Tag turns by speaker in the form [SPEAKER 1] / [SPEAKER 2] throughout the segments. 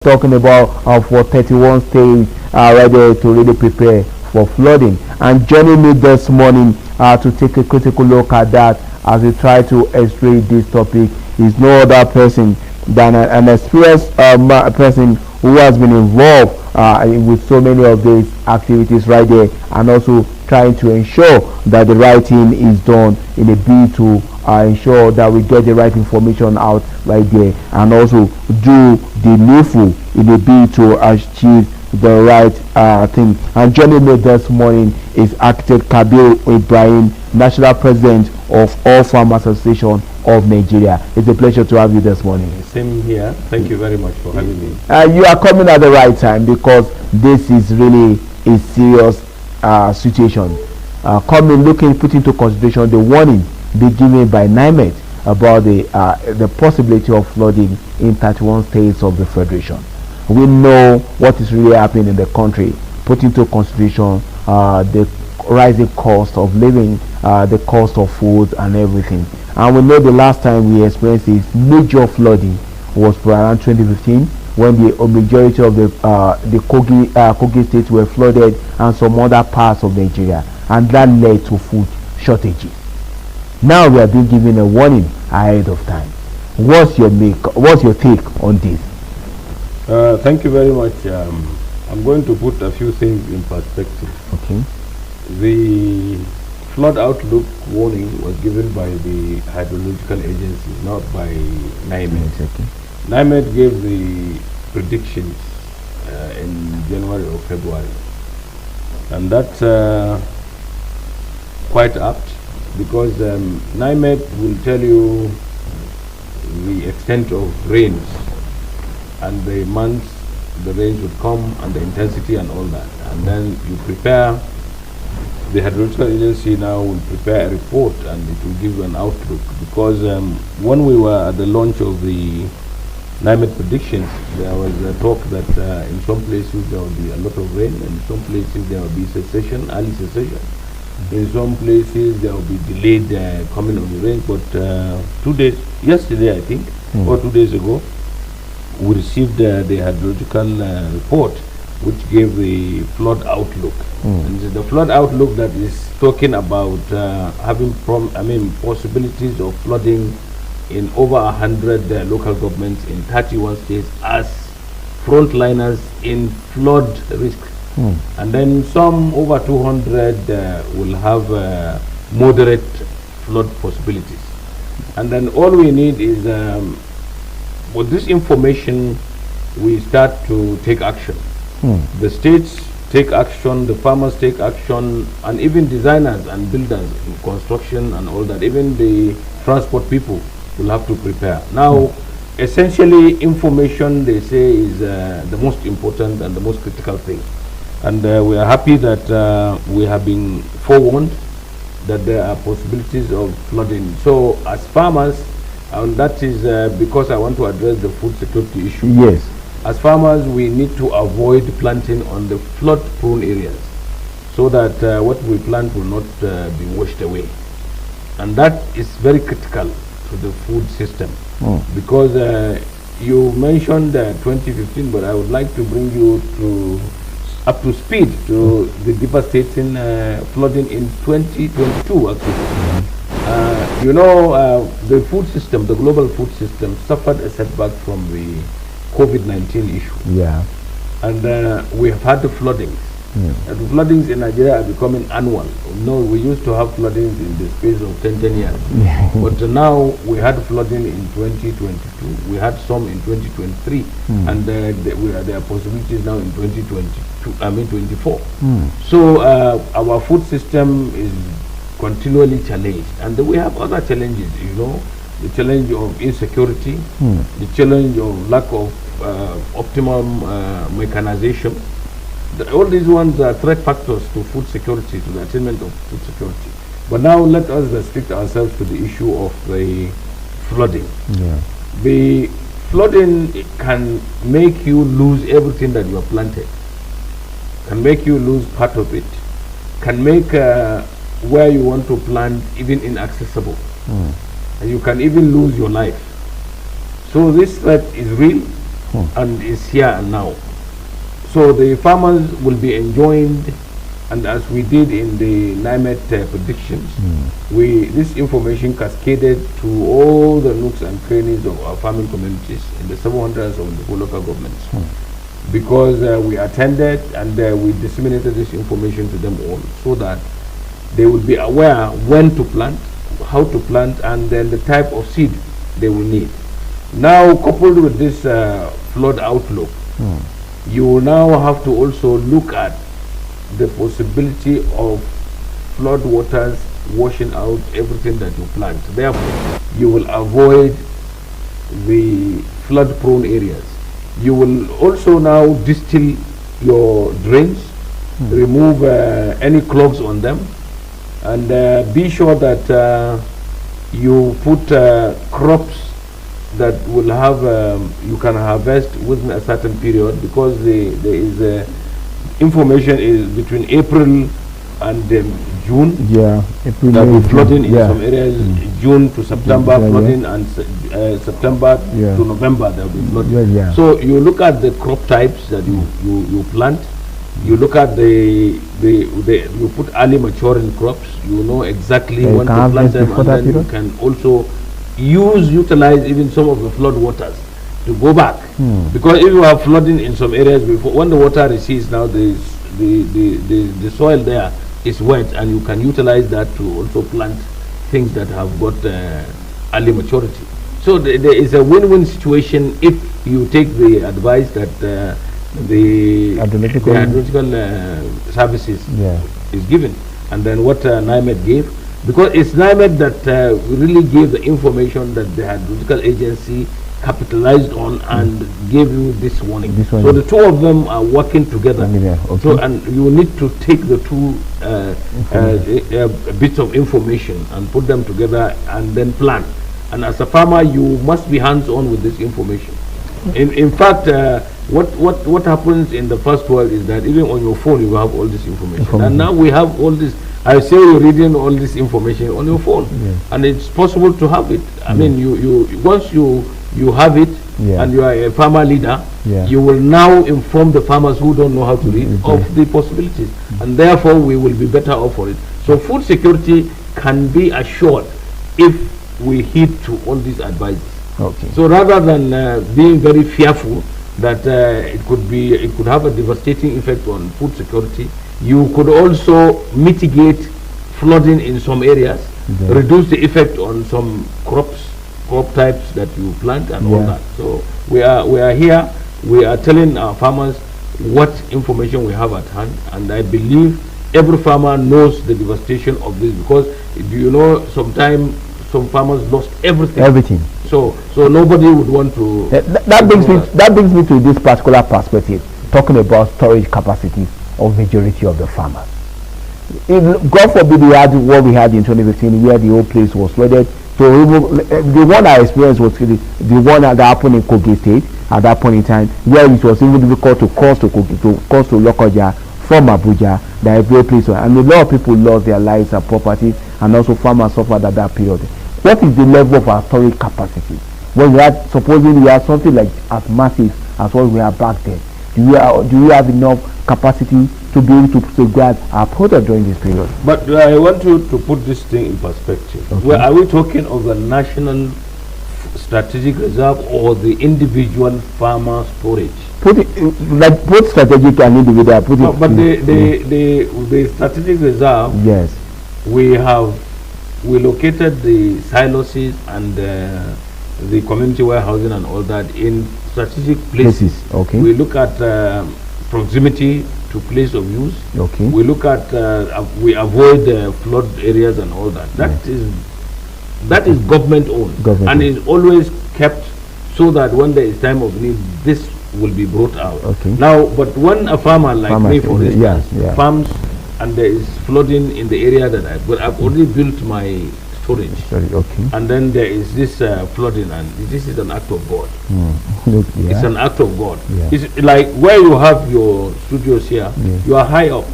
[SPEAKER 1] talking about for 31 states right there to really prepare for flooding. And joining me this morning to take a critical look at that as we try to explain this topic is no other person than an experienced person who has been involved with so many of these activities right there, and also trying to ensure that the right thing is done in a bid to ensure that we get the right information out right there, and also do the needful in a bid to achieve the right thing. And joining me this morning is Architect Kabir Ibrahim, National President of All Farmers Association of Nigeria. It's a pleasure to have you this morning.
[SPEAKER 2] Same here. Thank you very much for having me.
[SPEAKER 1] You are coming at the right time because this is really a serious situation. Coming, looking, put into consideration the warning be given by NIMET about the possibility of flooding in 31 states of the Federation. We know what is really happening in the country, put into consideration the rising cost of living, the cost of food and everything. And we know the last time we experienced this major flooding was around 2015, when the majority of the Kogi states were flooded and some other parts of Nigeria, and that led to food shortages. Now we are being given a warning ahead of time. What's your take on this?
[SPEAKER 2] Thank you very much. I'm going to put a few things in perspective.
[SPEAKER 1] Okay.
[SPEAKER 2] The flood outlook warning was given by the hydrological agency, not by NIMET.
[SPEAKER 1] Okay.
[SPEAKER 2] NIMET gave the predictions in January or February, and that's quite apt, because NIMET will tell you the extent of rains and the months the rains would come and the intensity and all that, and then you prepare. The hydrological agency now will prepare a report and it will give you an outlook, because when we were at the launch of the NIMET predictions, there was a talk that in some places there will be a lot of rain, and in some places there will be cessation, early cessation. In some places there will be delayed coming of the rain. But 2 days, yesterday I think, or 2 days ago, we received the hydrological report, which gave the flood outlook. And the flood outlook that is talking about having possibilities of flooding in over 100 local governments in 31 states as frontliners in flood risk. And then some over 200 will have moderate flood possibilities. And then all we need is, with this information, we start to take action. The states take action, the farmers take action, and even designers and builders in construction and all that, even the transport people will have to prepare. Now, essentially, information, they say, is the most important and the most critical thing. And we are happy that we have been forewarned that there are possibilities of flooding. So, as farmers, and that is because I want to address the food security issue.
[SPEAKER 1] Yes.
[SPEAKER 2] As farmers, we need to avoid planting on the flood-prone areas, so that what we plant will not be washed away. And that is very critical to the food system, because you mentioned 2015, but I would like to bring you up to speed to the devastating flooding in 2022 actually. You know, the food system, the global food system, suffered a setback from the COVID-19 issue.
[SPEAKER 1] Yeah.
[SPEAKER 2] And we have had the floodings. And the floodings in Nigeria are becoming annual. No, we used to have floodings in the space of 10 years. But now we had flooding in 2022. We had some in 2023. And there are possibilities now in 2024. So our food system is continually challenged. And we have other challenges, you know, the challenge of insecurity, the challenge of lack of optimum mechanization. All these ones are threat factors to food security, to the attainment of food security. But now let us restrict ourselves to the issue of the flooding. The flooding can make you lose everything that you have planted, can make you lose part of it, can make where you want to plant even inaccessible. And you can even lose your life. So this threat is real, and is here and now. So the farmers will be enjoined, and as we did in the NIMET predictions, this information cascaded to all the nooks and crannies of our farming communities in the 774 local governments. Because we attended and we disseminated this information to them all, so that they would be aware when to plant, how to plant, and then the type of seed they will need. Now, coupled with this flood outlook, you will now have to also look at the possibility of flood waters washing out everything that you plant. Therefore, you will avoid the flood prone areas. You will also now distill your drains, remove any clogs on them, and be sure that you put crops that will have you can harvest within a certain period, because there is information is between April and June.
[SPEAKER 1] Yeah, April,
[SPEAKER 2] there will be flooding
[SPEAKER 1] June.
[SPEAKER 2] in some areas. June to September flooding, and September to November there will be flooding. So you look at the crop types that you plant. You look at you put early maturing crops. You know exactly when to plant them, and then you can also utilize even some of the flood waters to go back, because if you have flooding in some areas before, when the water recedes, now the soil there is wet, and you can utilize that to also plant things that have got early maturity. So there is a win-win situation if you take the advice that the hydrological services is given, and then what NIMET gave, because it's NIMET that really gave the information that the hydrological agency capitalized on and gave you this warning. So the two of them are working together. So, and you need to take the two bits of information and put them together and then plan. And as a farmer, you must be hands-on with this information. In fact, what happens in the first world is that even on your phone you have all this information. And now we have all this. I say you're reading all this information on your phone, and it's possible to have it. I mean, once you have it, and you are a farmer leader, you will now inform the farmers who don't know how to read of the possibilities, and therefore we will be better off for it. So food security can be assured if we heed to all these advices. So rather than being very fearful that it could have a devastating effect on food security, you could also mitigate flooding in some areas, reduce the effect on some crop types that you plant and all that. So we are here, we are telling our farmers what information we have at hand, and I believe every farmer knows the devastation of this, because you know sometimes some farmers lost everything. So nobody would want to.
[SPEAKER 1] That brings me to this particular perspective, talking about storage capacity of majority of the farmers. If, God forbid, we had what we had in 2015, where the whole place was flooded. So the one I experienced was the one that happened in Kogi State at that point in time, where it was even difficult to cross to Lokoja from Abuja, the whole place, and a lot of people lost their lives and property, and also farmers suffered at that period. What is the level of our storage capacity? When we had, supposing we have something like as massive as what we have back then, do we have enough capacity to be able to safeguard our product during this period?
[SPEAKER 2] But I want you to put this thing in perspective. Are we talking of the national strategic reserve or the individual farmer storage?
[SPEAKER 1] Put it like both strategic and individual.
[SPEAKER 2] The strategic reserve. We located the silos and the community warehousing and all that in strategic places. We look at proximity to place of use. We look at we avoid flood areas and all that. That is government owned, and is always kept so that when there is time of need, this will be brought out. Now, but when a farmer like me, for instance, farms and there is flooding in the area that I've already built my storage, and then there is this flooding, and this is an act of God. It's an act of God. It's like where you have your studios here, you are high up.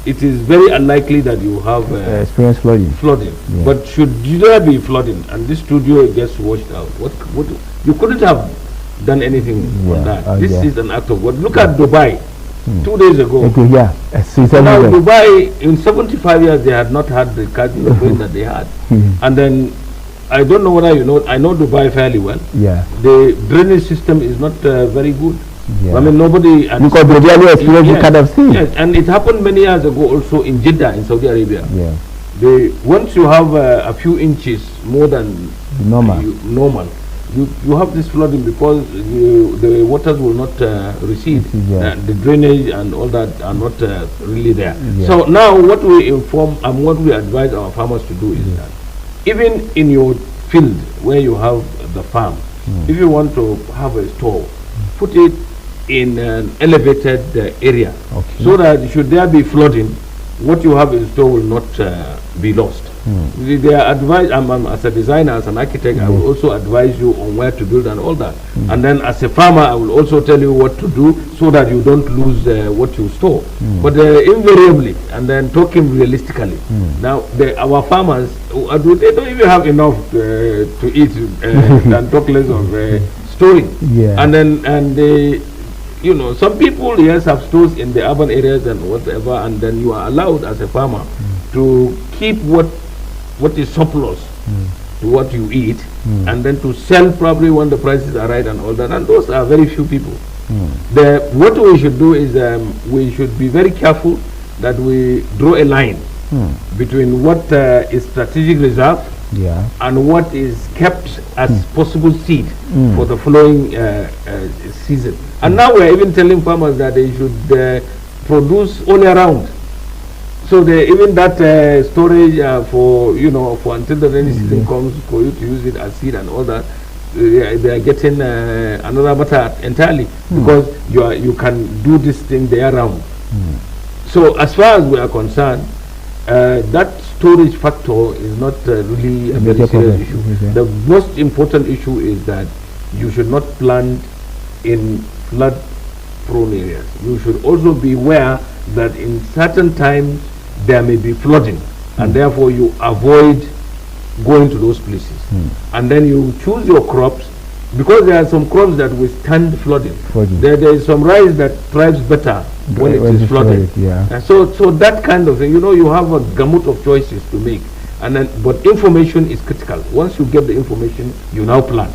[SPEAKER 2] It is very unlikely that you have
[SPEAKER 1] experience flooding.
[SPEAKER 2] But should there be flooding and this studio gets washed out, what you couldn't have done anything on that. This
[SPEAKER 1] yeah.
[SPEAKER 2] is an act of God. Look at Dubai. 2 days ago.
[SPEAKER 1] Okay, yeah.
[SPEAKER 2] Now Dubai, in 75 years, they had not had the kind of rain that they had. And then, I don't know whether you know, I know Dubai fairly well.
[SPEAKER 1] Yeah.
[SPEAKER 2] The drainage system is not very good.
[SPEAKER 1] Yeah.
[SPEAKER 2] I mean, nobody...
[SPEAKER 1] Because they really experienced this kind of thing.
[SPEAKER 2] Yes, and it happened many years ago also in Jeddah, in Saudi Arabia.
[SPEAKER 1] Yeah.
[SPEAKER 2] Once you have a few inches more than normal, you have this flooding because the waters will not recede. The drainage and all that are not really there. So now what we inform and what we advise our farmers to do is that even in your field where you have the farm, if you want to have a store, put it in an elevated area, so that should there be flooding, what you have in store will not be lost. They are advised, as a designer, as an architect, I will also advise you on where to build and all that. And then as a farmer, I will also tell you what to do so that you don't lose what you store. But invariably, and then talking realistically, now our farmers, they don't even have enough to eat, and talk less of storing. And they, you know, some people, yes, have stores in the urban areas and whatever, and then you are allowed as a farmer to keep what is surplus to what you eat, and then to sell probably when the prices are right and all that, and those are very few people. What we should do is we should be very careful that we draw a line between what is strategic reserve and what is kept as possible seed for the following season. And now we are even telling farmers that they should produce all year round. So even that storage for until the rainy season comes, for you to use it as seed and all that, they are getting another matter entirely, because you can do this thing the year round. So as far as we are concerned, that storage factor is not really a very serious issue. The most important issue is that you should not plant in flood prone areas. You should also be aware that in certain times there may be flooding, and therefore you avoid going to those places. And then you choose your crops, because there are some crops that withstand flooding. There is some rice that thrives better when it is flooded. So that kind of thing, you have a gamut of choices to make. And then, but information is critical. Once you get the information, you now plan.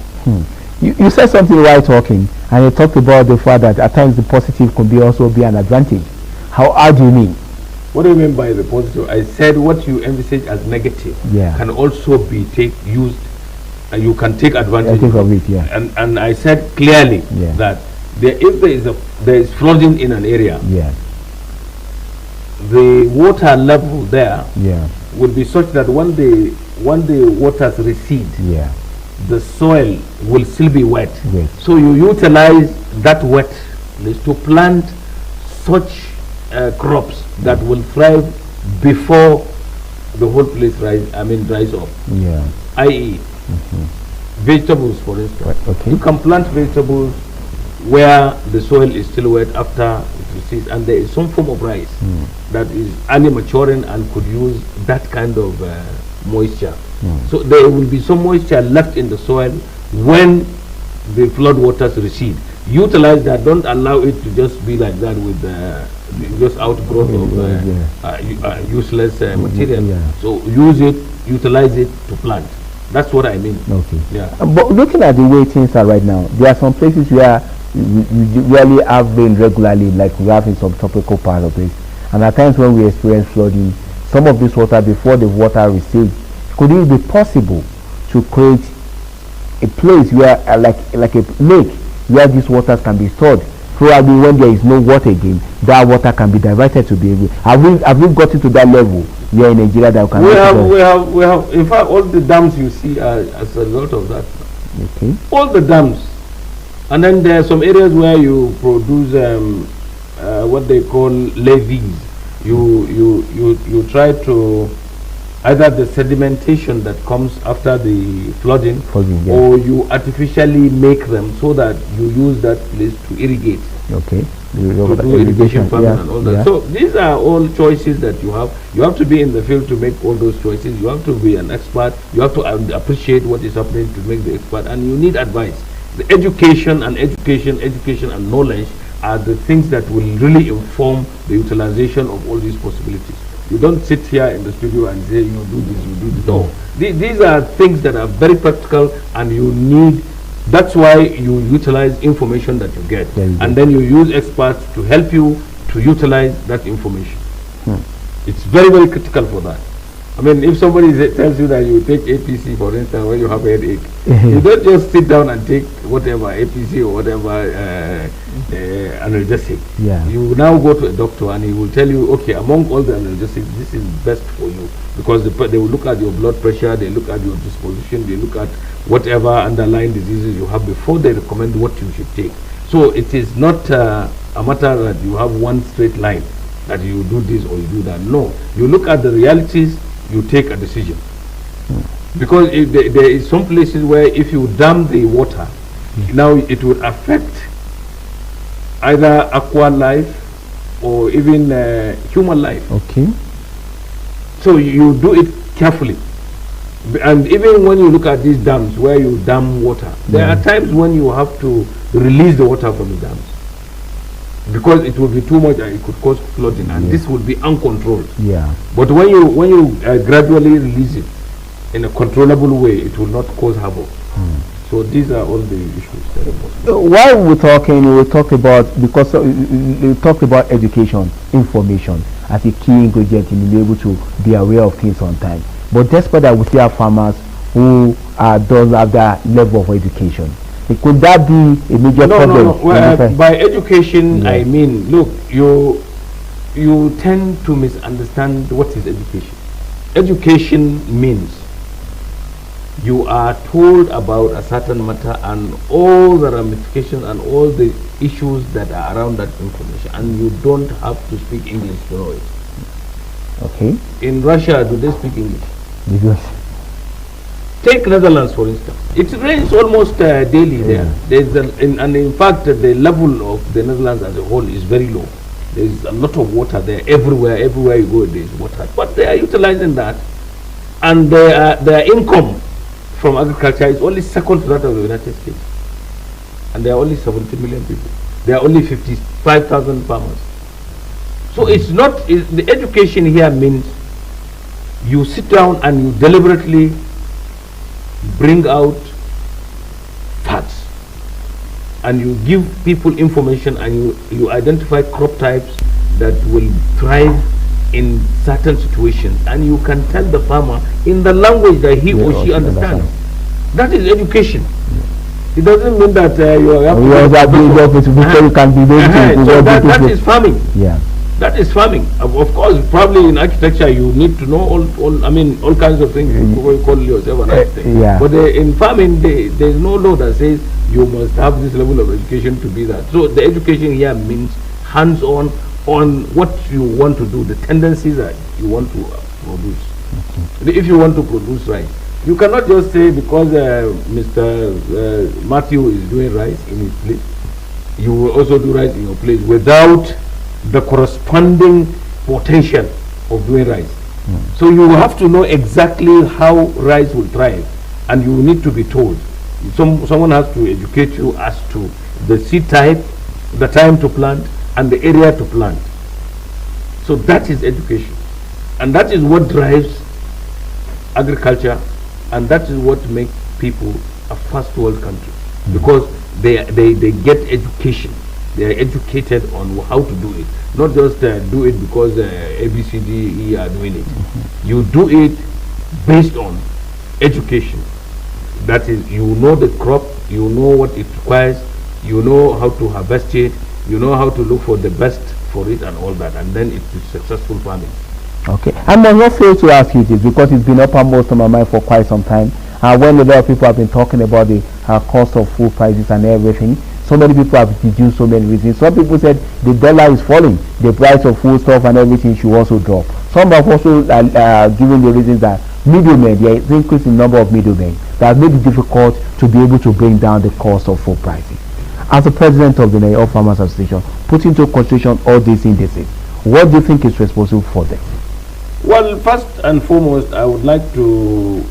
[SPEAKER 1] You said something while talking, and you talked about the fact that at times the positive can also be an advantage. How do you mean?
[SPEAKER 2] What do you mean by the positive? I said what you envisage as negative can also be used, and you can take advantage
[SPEAKER 1] of it.
[SPEAKER 2] And I said clearly that if there is flooding in an area, the water level there will be such that when the waters recede, the soil will still be wet. So you utilize that wetness to plant such crops that will thrive before the whole place dries up. I.e., vegetables, for instance. You can plant vegetables where the soil is still wet after it recedes, and there is some form of rice that is early maturing and could use that kind of moisture. So there will be some moisture left in the soil when the flood waters recede. Utilize that. Don't allow it to just be like that with just outgrowth of useless material. So utilize it to plant. That's what I mean.
[SPEAKER 1] But looking at the way things are right now, there are some places where we really have rain regularly, like we have in some tropical part of it. And at times when we experience flooding, some of this water, before the water recedes, could it be possible to create a place where, like a lake, where these waters can be stored? Probably when there is no water again, that water can be diverted to be able. Have we gotten to that level here in Nigeria that can?
[SPEAKER 2] We have. In fact, all the dams you see are as a result of that. All the dams, and then there are some areas where you produce what they call levees. You try to either the sedimentation that comes after the flooding, or you artificially make them so that you use that place to irrigate. To do irrigation farming and all that. So these are all choices that you have. You have to be in the field to make all those choices. You have to be an expert. You have to appreciate what is happening to make the expert, and you need advice. The education and knowledge are the things that will really inform the utilization of all these possibilities. You don't sit here in the studio and say, you do this, you do this. No. These are things that are very practical, and you need, that's why you utilize information that you get. And then you use experts to help you to utilize that information. It's very, very critical for that. I mean, if somebody tells you that you take APC, for instance, when you have a headache, you don't just sit down and take whatever APC or whatever analgesic. You now go to a doctor and he will tell you, okay, among all the analgesics, this is best for you, because they will look at your blood pressure, they look at your disposition, they look at whatever underlying diseases you have before they recommend what you should take. So it is not a matter that you have one straight line that you do this or you do that. No, you look at the realities, you take a decision. Because there is some places where if you dam the water, now it will affect either aqua life or even human life.
[SPEAKER 1] Okay.
[SPEAKER 2] So you do it carefully. And even when you look at these dams where you dam water, there are times when you have to release the water from the dams, because it will be too much and it could cause flooding, and this will be uncontrolled. But when you gradually release it in a controllable way, it will not cause havoc. So these are all the issues that are possible.
[SPEAKER 1] While we're talking, we talk about, because we talked about education, information as a key ingredient in being able to be aware of things on time. But despite that, we still have farmers who don't have that level of education. Could that be a major problem?
[SPEAKER 2] No. Well, by education, I mean, look, you tend to misunderstand what is education. Education means you are told about a certain matter and all the ramifications and all the issues that are around that information, and you don't have to speak English to know it.
[SPEAKER 1] Okay.
[SPEAKER 2] In Russia, do they speak English?
[SPEAKER 1] Because
[SPEAKER 2] take Netherlands, for instance. It rains almost daily there. And in fact, the level of the Netherlands as a whole is very low. There is a lot of water there. Everywhere you go, there is water. But they are utilizing that, and their income from agriculture is only second to that of the United States. And there are only 70 million people. There are only 55,000 farmers. So it's not, the education here means you sit down and you deliberately bring out facts, and you give people information, and you identify crop types that will thrive in certain situations, and you can tell the farmer in the language that he or she understands. That is education. It doesn't mean that you have that is farming. That is farming. Of course, probably in architecture you need to know all kinds of things before you call yourself an architect. But in farming, there is no law that says you must have this level of education to be that. So the education here means hands-on on what you want to do, the tendencies that you want to produce. If you want to produce rice, you cannot just say because Mr. Matthew is doing rice in his place, you will also do rice in your place without the corresponding potential of doing rice. So you have to know exactly how rice will thrive, and you need to be told. Someone has to educate you as to the seed type, the time to plant, and the area to plant. So that is education, and that is what drives agriculture, and that is what makes people a first world country, because they get education. They are educated on how to do it, not just do it because ABCDE are doing it. You do it based on education. That is, you know the crop, you know what it requires, you know how to harvest it, you know how to look for the best for it and all that, and then it is successful farming.
[SPEAKER 1] Okay, I must not fail to ask you this, because it's been uppermost on my mind for quite some time. When a lot of people have been talking about the cost of food prices and everything, so many people have deduced so many reasons. Some people said the dollar is falling, the price of food stuff and everything should also drop. Some have also given the reasons that middlemen, there is increase in number of middlemen that made it difficult to be able to bring down the cost of food prices. As the president of the Nigeria Farmers Association, put into consideration all these indices, what do you think is responsible for them?
[SPEAKER 2] Well, first and foremost, I would like to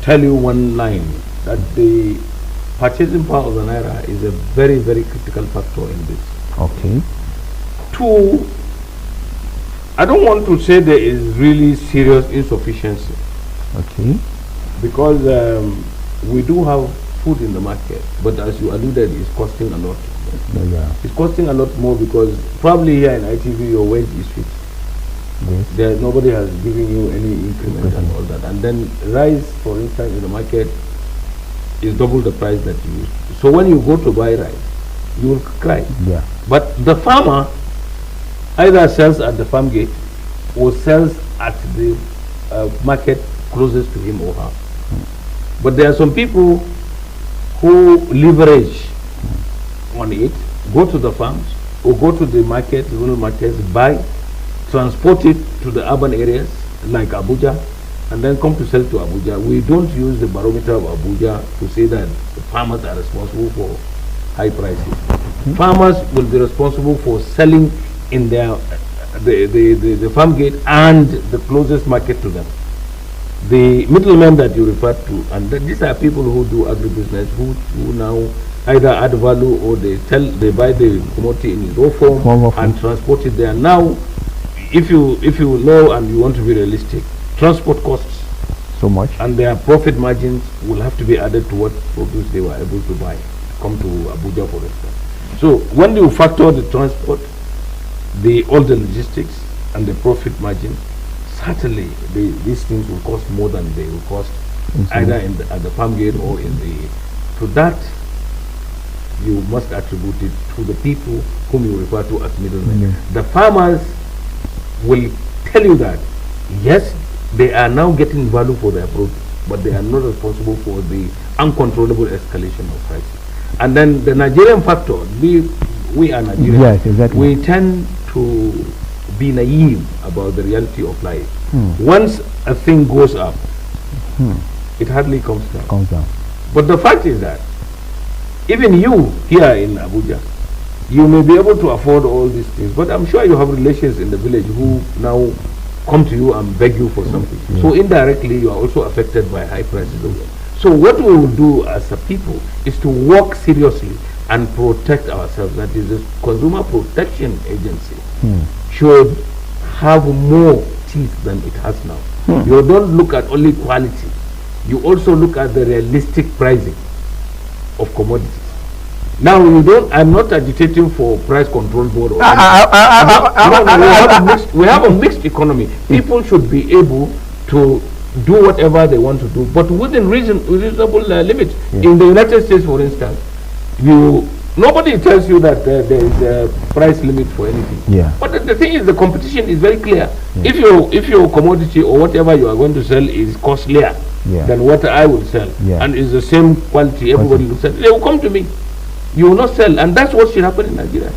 [SPEAKER 2] tell you one line, that the purchasing power of the naira is a very, very critical factor in this.
[SPEAKER 1] Okay.
[SPEAKER 2] Two, I don't want to say there is really serious insufficiency.
[SPEAKER 1] Okay.
[SPEAKER 2] Because we do have food in the market, but as you alluded, it's costing a lot.
[SPEAKER 1] Yeah.
[SPEAKER 2] It's costing a lot more because probably here in ITV your wage is fixed.
[SPEAKER 1] Yes.
[SPEAKER 2] There, nobody has given you any increment and all that. And then rice, for instance, in the market is double the price that you use. So when you go to buy rice, you will cry.
[SPEAKER 1] Yeah.
[SPEAKER 2] But the farmer either sells at the farm gate or sells at the market closest to him or her. But there are some people who leverage on it, go to the farms or go to the market, rural markets, buy, transport it to the urban areas like Abuja, and then come to sell to Abuja. We don't use the barometer of Abuja to say that the farmers are responsible for high prices. Farmers will be responsible for selling in their the farm gate and the closest market to them. The middlemen that you refer to, and these are people who do agribusiness, who now either add value or they buy the commodity in its raw form and transport it there. Now, if you know and you want to be realistic, transport costs
[SPEAKER 1] so much,
[SPEAKER 2] and their profit margins will have to be added to what produce they were able to buy, come to Abuja for instance. So when you factor the transport, all the logistics and the profit margin, certainly these things will cost more than they will cost either at the farm gate or in the. To that, you must attribute it to the people whom you refer to as middlemen. The farmers will tell you that yes, they are now getting value for their produce, but they are not responsible for the uncontrollable escalation of prices. And then the Nigerian factor, we are Nigerians. Yes, exactly. We tend to be naive about the reality of life. Once a thing goes up, it hardly comes down. But the fact is that even you here in Abuja, you may be able to afford all these things, but I'm sure you have relations in the village who now come to you and beg you for something. So indirectly, you are also affected by high prices. So what we will do as a people is to work seriously and protect ourselves. That is, the Consumer Protection Agency should have more teeth than it has now. You don't look at only quality. You also look at the realistic pricing of commodities. Now I'm not agitating for price control board. We have a mixed economy. People should be able to do whatever they want to do, but within reasonable limits. In the United States, for instance, nobody tells you that there is a price limit for anything. But the thing is, the competition is very clear. If your commodity or whatever you are going to sell is costlier than what I will sell, and is the same quality, everybody will sell. They will come to me. You will not sell, and that's what should happen in Nigeria.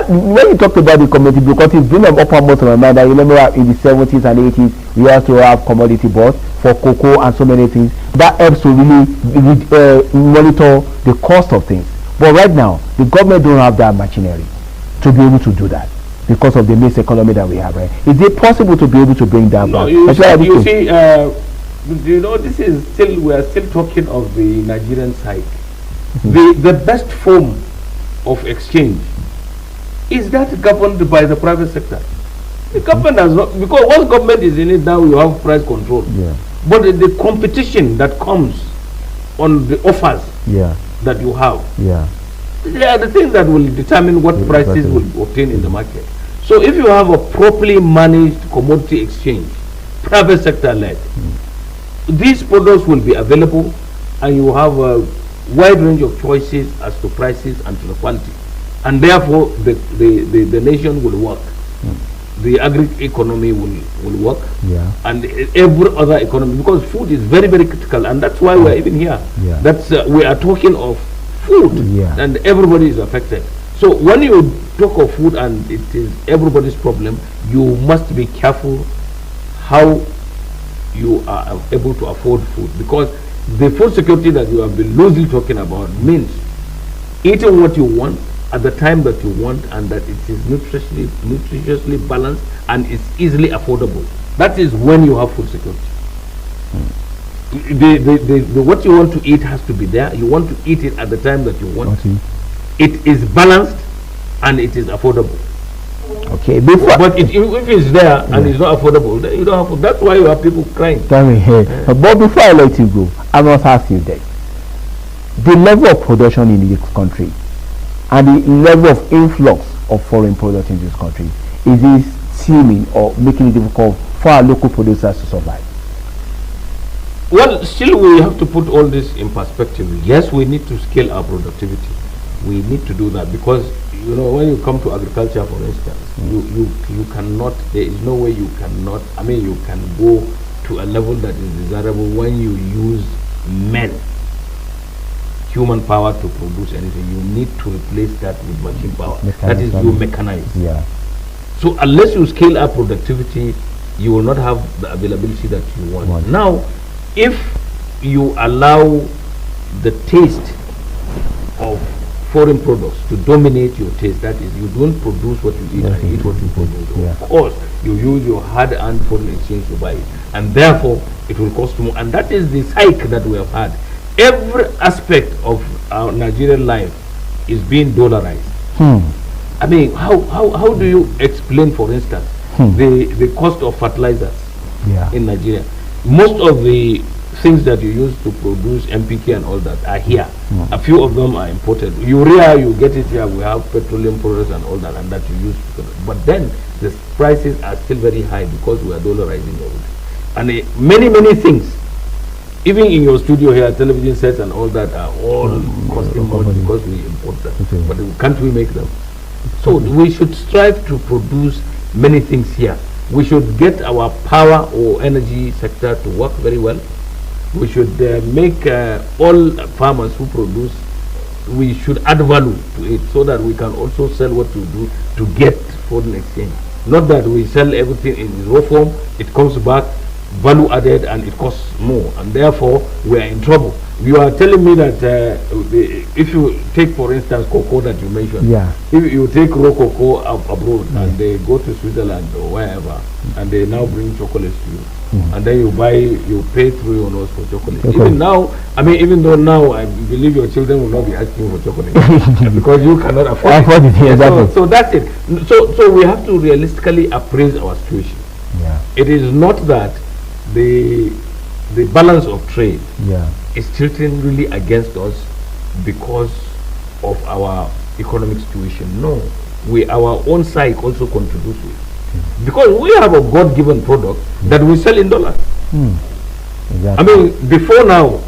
[SPEAKER 1] When you talked about the commodity, because it's been an uppermost on my mind, I remember in the 70s and 80s, we used to have commodity boards for cocoa and so many things. That helps to really monitor the cost of things. But right now, the government don't have that machinery to be able to do that because of the mixed economy that we have. Right? Is it possible to be able to bring that back?
[SPEAKER 2] This is still, we are still talking of the Nigerian side. The best form of exchange is that governed by the private sector. The government has not, because once government is in it, now you have price control. But the competition that comes on the offers that you have, they are the things that will determine what prices will obtain in the market. So if you have a properly managed commodity exchange, private sector led, these products will be available, and you have a wide range of choices as to prices and to the quality, and therefore the nation will work. The agri-economy will work, and every other economy, because food is very, very critical, and that's why we are even here. That's we are talking of food, and everybody is affected. So when you talk of food and it is everybody's problem, you must be careful how you are able to afford food, because the food security that you have been loosely talking about means eating what you want at the time that you want, and that it is nutritiously balanced and is easily affordable. That is when you have food security. what you want to eat has to be there. You want to eat it at the time that you want.
[SPEAKER 1] Okay.
[SPEAKER 2] It is balanced and it is affordable.
[SPEAKER 1] Okay. Before,
[SPEAKER 2] but if it's there and it's not affordable, then you don't have. That's why you have people crying.
[SPEAKER 1] Tell me here. But before I let you go, I must ask you this: the level of production in this country and the level of influx of foreign products in this country, is it seeming or making it difficult for our local producers to survive?
[SPEAKER 2] Well, still we have to put all this in perspective. Yes, we need to scale our productivity. We need to do that because, you know, when you come to agriculture, for instance, you cannot, there is no way you cannot, I mean, you can go to a level that is desirable when you use men, human power to produce anything. You need to replace that with machine power. That is, you mechanize.
[SPEAKER 1] Yeah.
[SPEAKER 2] So unless you scale up productivity, you will not have the availability that you want. Now, if you allow the taste of foreign products to dominate your taste, that is, you don't produce what you eat and eat what you produce. Yeah. Of course, you use your hard-earned foreign exchange to buy it, and therefore it will cost more. And that is the cycle that we have had. Every aspect of our Nigerian life is being dollarized. I mean, how do you explain, for instance, the cost of fertilizers in Nigeria? Most of the things that you use to produce MPK and all that are here. A few of them are imported. Urea, you get it here. We have petroleum products and all that, and that you use. But then the prices are still very high because we are dollarizing everything. And many things, even in your studio here, television sets and all that are all costing more because we import them. But can't we make them? So we should strive to produce many things here. We should get our power or energy sector to work very well. We should make all farmers who produce, we should add value to it so that we can also sell what we do to get foreign exchange. Not that we sell everything in raw form, it comes back value added and it costs more, and therefore we are in trouble. You are telling me that if you take, for instance, cocoa that you mentioned, if you take raw cocoa abroad and they go to Switzerland or wherever and they now bring chocolates to you, and then you pay through your nose for chocolate. Even now, I mean, even though now I believe your children will not be asking for chocolate because you cannot afford it. So that's it. So we have to realistically appraise our situation. It is not that the balance of trade is tilting really against us because of our economic situation. No, our own side also contributes to it. Because we have a God-given product that we sell in dollars. I mean, before now,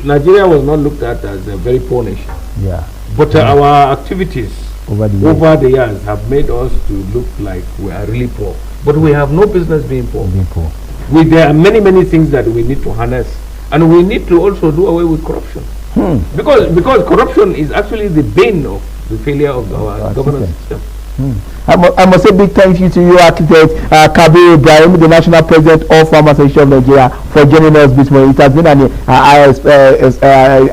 [SPEAKER 2] Nigeria was not looked at as a very poor nation. But our activities over the years have made us to look like we are really poor. But we have no business being poor. There are many things that we need to harness, and we need to also do away with corruption. Because corruption is actually the bane of the failure of our governance system.
[SPEAKER 1] I must say big thank you to you, Architect Kabir Ibrahim, the National President of Farmers Association of Nigeria, for joining us this morning. It has been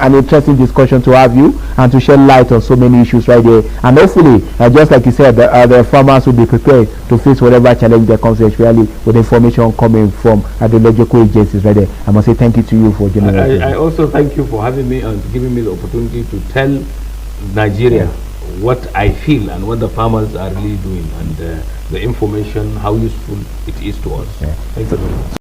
[SPEAKER 1] an interesting discussion to have you and to shed light on so many issues right there. And hopefully, just like you said, the farmers will be prepared to face whatever challenge that comes, especially with information coming from the logical agencies right there. I must say thank you to you for joining us.
[SPEAKER 2] I also thank you for having me and giving me the opportunity to tell Nigeria what I feel and what the farmers are really doing, and the information, how useful it is to us. Thank you very much.